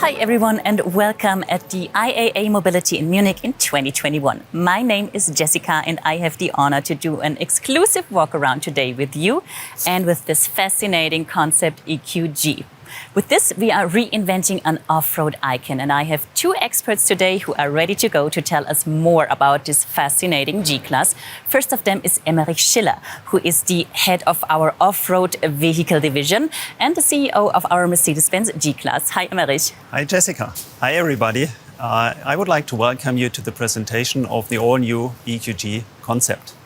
Hi everyone and welcome at the IAA Mobility in Munich in 2021. My name is Jessica and I have the honor to do an exclusive walk around today with you and with this fascinating Concept EQG. With this, we are reinventing an off-road icon, and I have two experts today who are ready to go to tell us more about this fascinating G-Class. First of them is Emmerich Schiller, who is the head of our off-road vehicle division and the CEO of our Mercedes-Benz G-Class. Hi, Emmerich. Hi, Jessica. Hi, everybody. I would like to welcome you to the presentation of the all-new EQG Concept.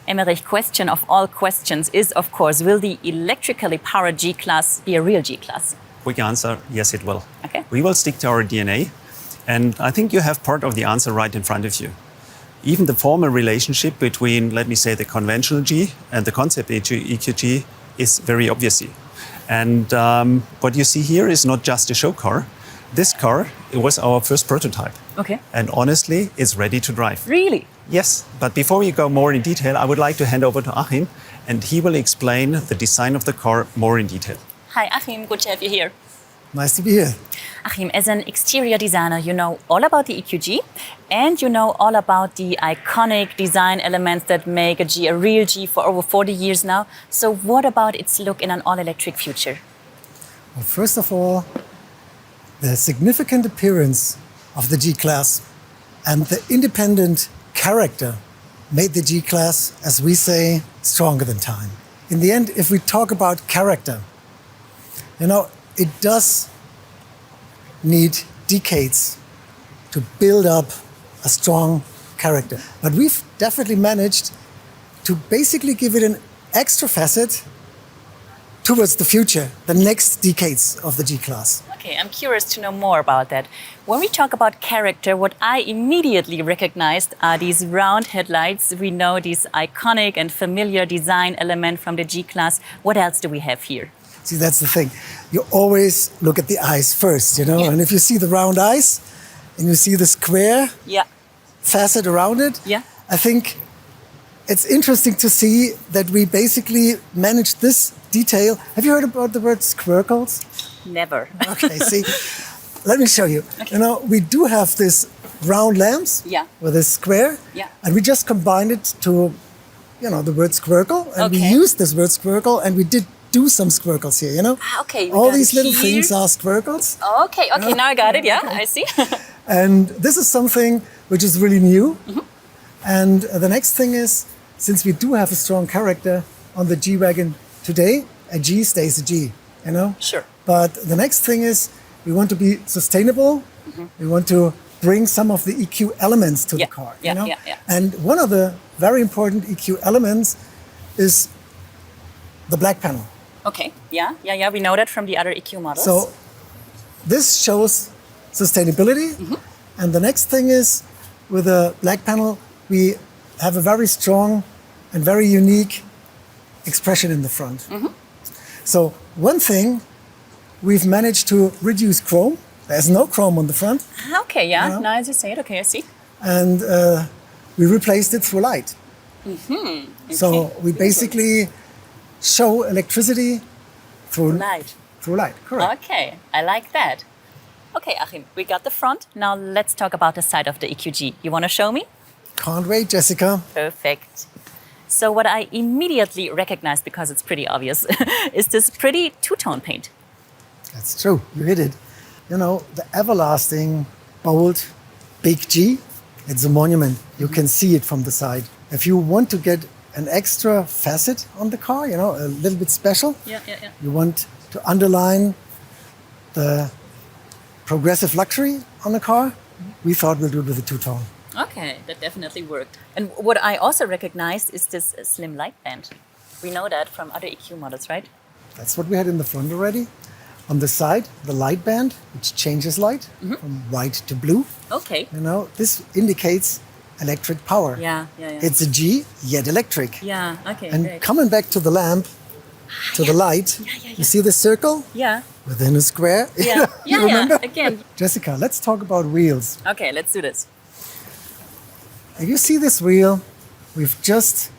Emmerich, question of all questions is, of course, will the electrically powered G-Class be a real G-Class? Quick answer, yes, it will. Okay. We will stick to our DNA, and I think you have part of the answer right in front of you. Even the formal relationship between, let me say, the conventional G and the Concept EQG is very obvious. And what you see here is not just a show car. This car, it was our first prototype. Okay. And honestly, it's ready to drive. Really? Yes, but before we go more in detail, I would like to hand over to Achim, and he will explain the design of the car more in detail. Hi, Achim. Good to have you here. Nice to be here. Achim, as an exterior designer, you know all about the EQG and you know all about the iconic design elements that make a G a real G for over 40 years now. So what about its look in an all-electric future? Well, first of all, the significant appearance of the G-Class and the independent character made the G-Class, as we say, stronger than time. In the end, if we talk about character, it does need decades to build up a strong character. But we've definitely managed to basically give it an extra facet towards the future, the next decades of the G-Class. Okay, I'm curious to know more about that. When we talk about character, what I immediately recognized are these round headlights. We know this iconic and familiar design element from the G-Class. What else do we have here? See, that's the thing. You always look at the eyes first, Yeah. And if you see the round eyes and you see the square facet around it, I think it's interesting to see that we basically managed this detail. Have you heard about the word squircles? Never. Okay, see, let me show you. Okay. We do have this round lamps with this square, and we just combined it to, the word squircle, and we used this word squircle, and we did do some squircles here, Okay. All these little things are squircles. Okay, now I got it, I see. And this is something which is really new. Mm-hmm. And the next thing is, since we do have a strong character on the G-Wagon today, a G stays a G, Sure. But the next thing is we want to be sustainable. Mm-hmm. We want to bring some of the EQ elements to the car. And one of the very important EQ elements is the black panel. Okay, we know that from the other EQ models. So this shows sustainability. Mm-hmm. And the next thing is, with the black panel, we have a very strong and very unique expression in the front. Mm-hmm. So one thing, we've managed to reduce chrome. There's no chrome on the front. Okay, now as you say it, okay, I see. And we replaced it through light. Mm-hmm. Okay. So we basically show electricity through light. Through light, correct. Okay, I like that. Okay, Achim, we got the front. Now let's talk about the side of the EQG. You want to show me? Can't wait, Jessica. Perfect. So what I immediately recognized, because it's pretty obvious, is this pretty two-tone paint. That's true, you hit it. The everlasting, bold, big G, it's a monument. You can see it from the side. If you want to get an extra facet on the car, a little bit special, you want to underline the progressive luxury on the car, we thought we'll do it with a two-tone. Okay, that definitely worked. And what I also recognized is this slim light band. We know that from other EQ models, right? That's what we had in the front already. On the side, the light band, which changes light from white to blue. Okay. This indicates electric power. Yeah. It's a G, yet electric. Yeah, okay. And great. coming back to the lamp, to the light, you see the circle? Yeah. Within a square? Yeah, You remember? again. Jessica, let's talk about wheels. Okay, let's do this. If you see this wheel, we've just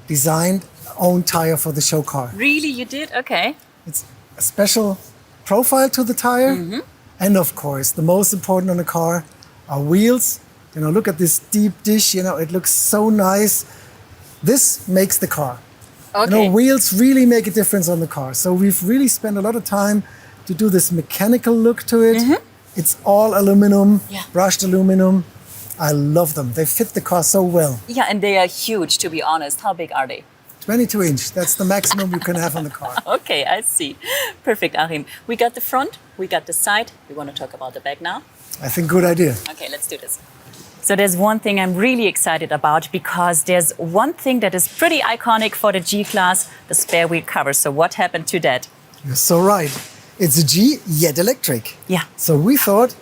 designed our own tire for the show car. Really, you did? Okay. It's a special profile to the tire, And of course, the most important on a car are wheels. You know, look at this deep dish, you know, it looks so nice. This makes the car. Okay. You know, wheels really make a difference on the car. So we've really spent a lot of time to do this mechanical look to it. It's all aluminum, Yeah. brushed aluminum. I love them. They fit the car so well. Yeah, and they are huge, to be honest. How big are they? 22 inch, that's the maximum you can have on the car. Okay, I see. Perfect, Achim. We got the front, we got the side. We want to talk about the back now. I think good idea. Okay, let's do this. So there's one thing I'm really excited about because there's one thing that is pretty iconic for the G-Class, the spare wheel cover. So what happened to that? You're so right. It's a G, yet electric. Yeah. So we thought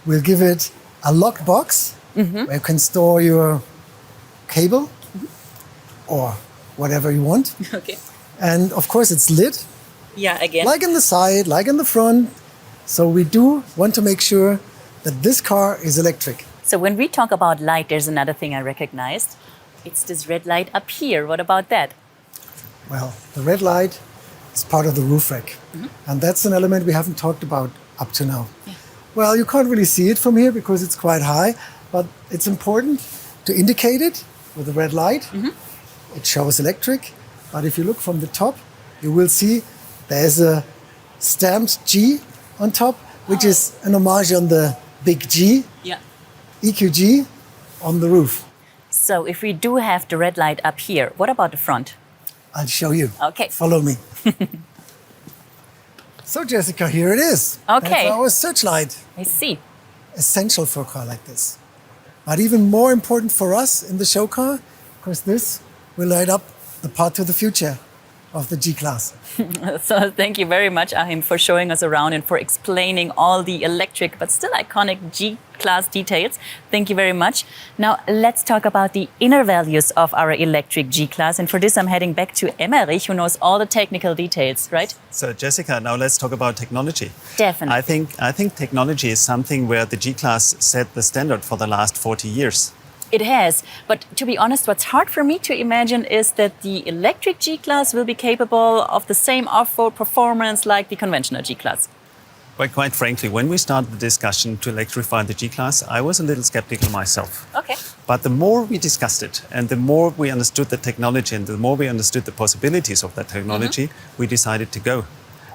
we'll give it a lock box where you can store your cable or whatever you want. Okay. And of course it's lit, Yeah, again. like in the side, like in the front. So we do want to make sure that this car is electric. So when we talk about light, there's another thing I recognized. It's this red light up here. What about that? Well, the red light is part of the roof rack. And that's an element we haven't talked about up to now. Well, you can't really see it from here because it's quite high, but it's important to indicate it with the red light. It shows electric, but if you look from the top, you will see there's a stamped G on top, which is an homage on the big G, Yeah. EQG, on the roof. So if we do have the red light up here, what about the front? I'll show you. Okay. Follow me. So, Jessica, here it is. Okay. That's our searchlight. I see. Essential for a car like this. But even more important for us in the show car, because this will light up the path to the future of the G-Class. So thank you very much, Achim, for showing us around and for explaining all the electric but still iconic G-Class details. Thank you very much. Now let's talk about the inner values of our electric G-Class. And for this, I'm heading back to Emmerich, who knows all the technical details, right? So Jessica, now let's talk about technology. Definitely. I think technology is something where the G-Class set the standard for the last 40 years. It has. But to be honest, what's hard for me to imagine is that the electric G-Class will be capable of the same off-road performance like the conventional G-Class. But quite frankly, when we started the discussion to electrify the G-Class, I was a little skeptical myself. Okay. But the more we discussed it and the more we understood the technology and the more we understood the possibilities of that technology, we decided to go.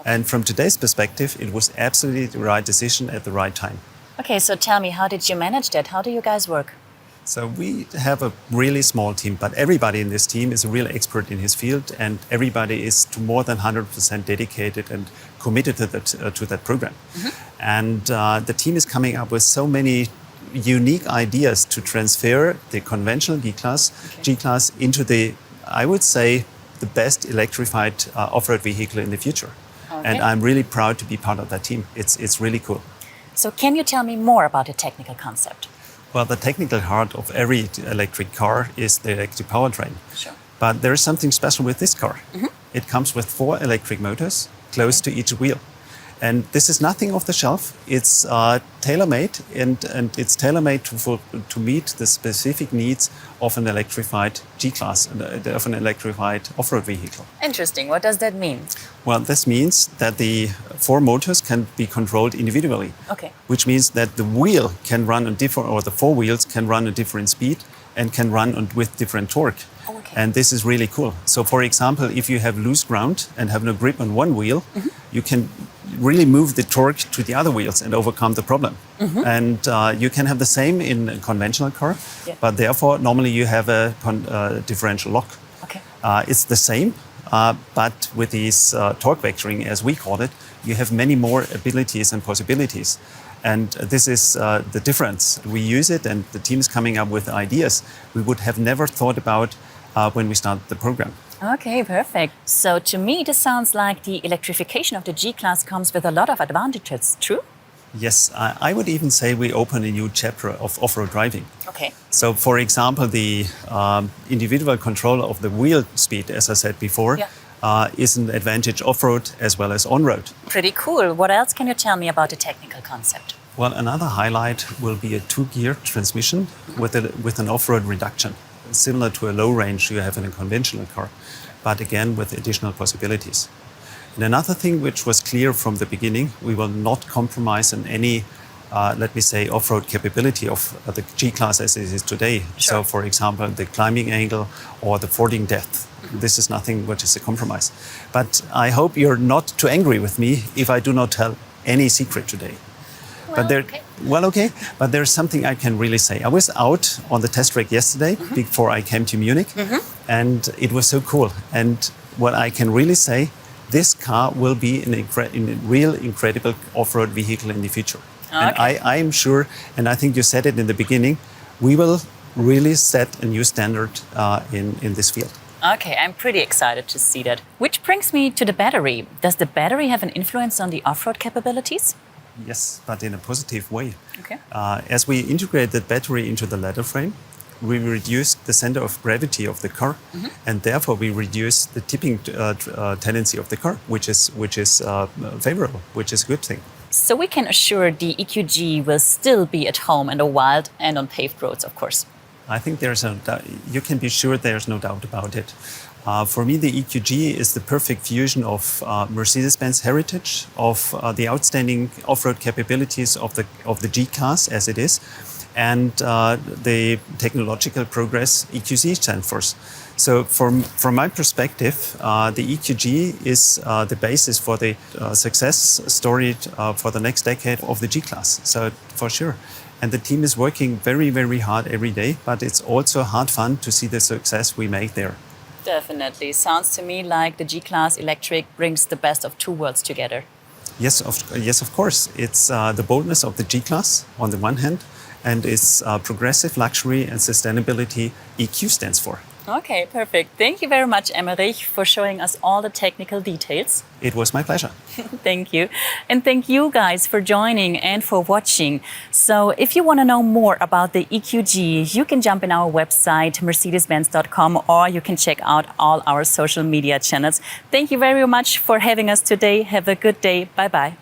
And from today's perspective, it was absolutely the right decision at the right time. Okay, so tell me, how did you manage that? How do you guys work? So we have a really small team, but everybody in this team is a real expert in his field, and everybody is to more than 100% dedicated and committed to that program. And the team is coming up with so many unique ideas to transfer the conventional G-Class into the, I would say, the best electrified off-road vehicle in the future. Okay. And I'm really proud to be part of that team. It's really cool. So can you tell me more about the technical concept? Well, the technical heart of every electric car is the electric powertrain. Sure. But there is something special with this car. It comes with 4 electric motors close to each wheel. And this is nothing off the shelf. It's tailor-made, and it's tailor-made to meet the specific needs of an electrified G-Class, of an electrified off-road vehicle. Interesting. What does that mean? Well, this means that the 4 motors can be controlled individually. Okay. Which means that the wheel can run on different, or the 4 wheels can run at different speed and can run with different torque. Okay. And this is really cool. So, for example, if you have loose ground and have no grip on one wheel, you can really move the torque to the other wheels and overcome the problem. And you can have the same in a conventional car, but therefore normally you have a differential lock. Okay. It's the same, but with these torque vectoring, as we call it, you have many more abilities and possibilities. And this is the difference. We use it, and the team is coming up with ideas we would have never thought about when we started the program. Okay, perfect. So to me, this sounds like the electrification of the G-Class comes with a lot of advantages, true? Yes, I would even say we open a new chapter of off-road driving. Okay. So, for example, the individual control of the wheel speed, as I said before, is an advantage off-road as well as on-road. Pretty cool. What else can you tell me about the technical concept? Well, another highlight will be a 2-gear transmission with an off-road reduction, similar to a low range you have in a conventional car, but again with additional possibilities. And another thing which was clear from the beginning, we will not compromise on any, let me say, off-road capability of the G-Class as it is today. Sure. So, for example, the climbing angle or the fording depth. This is nothing which is a compromise. But I hope you're not too angry with me if I do not tell any secret today. Okay. But there's something I can really say. I was out on the test track yesterday before I came to Munich, and it was so cool. And what I can really say, this car will be a real incredible off-road vehicle in the future. Okay. And I am sure, and I think you said it in the beginning, we will really set a new standard in this field. Okay, I'm pretty excited to see that. Which brings me to the battery. Does the battery have an influence on the off-road capabilities? Yes, but in a positive way. Okay. As we integrate the battery into the ladder frame, we reduce the center of gravity of the car, and therefore we reduce the tipping tendency of the car, which is favorable, which is a good thing. So we can assure the EQG will still be at home in the wild and on paved roads, of course. I think you can be sure there's no doubt about it. For me, the EQG is the perfect fusion of Mercedes-Benz heritage, of the outstanding off-road capabilities of the G-Class as it is, and the technological progress EQC stands for. So from my perspective, the EQG is the basis for the success story for the next decade of the G-Class. So for sure. And the team is working very, very hard every day, but it's also hard fun to see the success we make there. Definitely. Sounds to me like the G-Class electric brings the best of two worlds together. Yes, of course. It's the boldness of the G-Class on the one hand, and its progressive luxury and sustainability EQ stands for. Okay, perfect. Thank you very much, Emmerich, for showing us all the technical details. It was my pleasure. Thank you. And thank you guys for joining and for watching. So if you want to know more about the EQG, you can jump in our website, mercedes-benz.com, or you can check out all our social media channels. Thank you very much for having us today. Have a good day. Bye-bye.